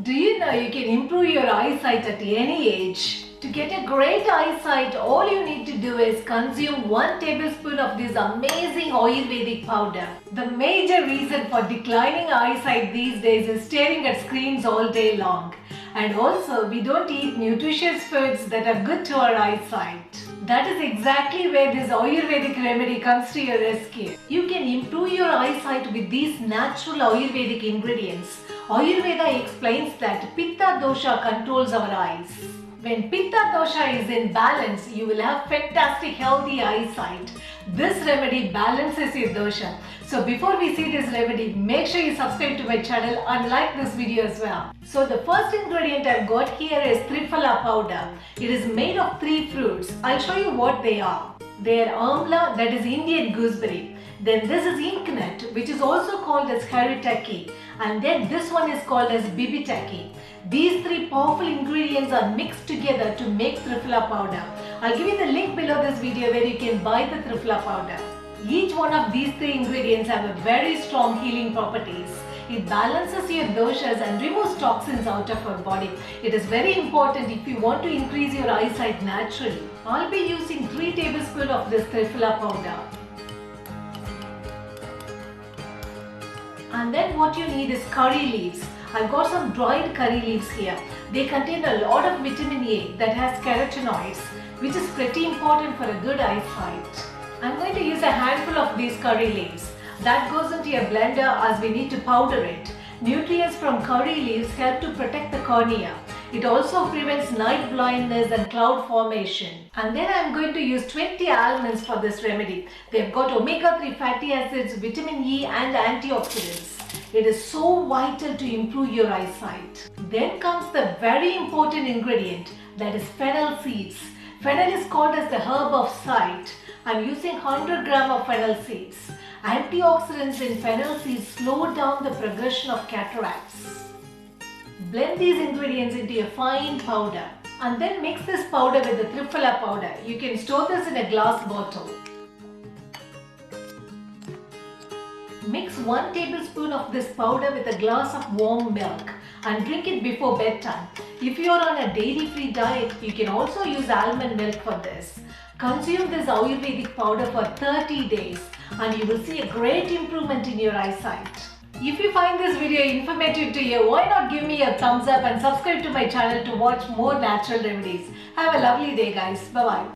Do you know you can improve your eyesight at any age? To get a great eyesight, all you need to do is consume 1 tablespoon of this amazing Ayurvedic powder. The major reason for declining eyesight these days is staring at screens all day long. And also, we don't eat nutritious foods that are good to our eyesight. That is exactly where this Ayurvedic remedy comes to your rescue. You can improve your eyesight with these natural Ayurvedic ingredients. Ayurveda explains that Pitta dosha controls our eyes. When Pitta dosha is in balance, you will have fantastic healthy eyesight. This remedy balances your dosha. So before we see this remedy, make sure you subscribe to my channel and like this video as well. So the first ingredient I've got here is Triphala powder. It is made of 3 fruits. I'll show you what they are. They are amla, that is Indian gooseberry. Then this is inknut, which is also called as haritaki. And then this one is called as bibitaki. These 3 powerful ingredients are mixed together to make Triphala powder. I'll give you the link below this video where you can buy the Triphala powder. Each one of these 3 ingredients have a very strong healing properties. It balances your doshas and removes toxins out of our body. It is very important if you want to increase your eyesight naturally. I'll be using 3 tablespoons of this Triphala powder. And then what you need is curry leaves. I've got some dried curry leaves here. They contain a lot of vitamin A that has carotenoids, which is pretty important for a good eyesight. I'm going to use a handful of these curry leaves. That goes into your blender as we need to powder it. Nutrients from curry leaves help to protect the cornea. It also prevents night blindness and cloud formation. And then I'm going to use 20 almonds for this remedy. They've got omega-3 fatty acids, vitamin E and antioxidants. It is so vital to improve your eyesight. Then comes the very important ingredient, that is fennel seeds. Fennel is called as the herb of sight. I'm using 100 gram of fennel seeds. Antioxidants in fennel seeds slow down the progression of cataracts. Blend these ingredients into a fine powder and then mix this powder with the Triphala powder. You can store this in a glass bottle. Mix 1 tablespoon of this powder with a glass of warm milk and drink it before bedtime. If you are on a dairy-free diet, you can also use almond milk for this. Consume this Ayurvedic powder for 30 days and you will see a great improvement in your eyesight. If you find this video informative to you, why not give me a thumbs up and subscribe to my channel to watch more natural remedies. Have a lovely day guys. Bye-bye.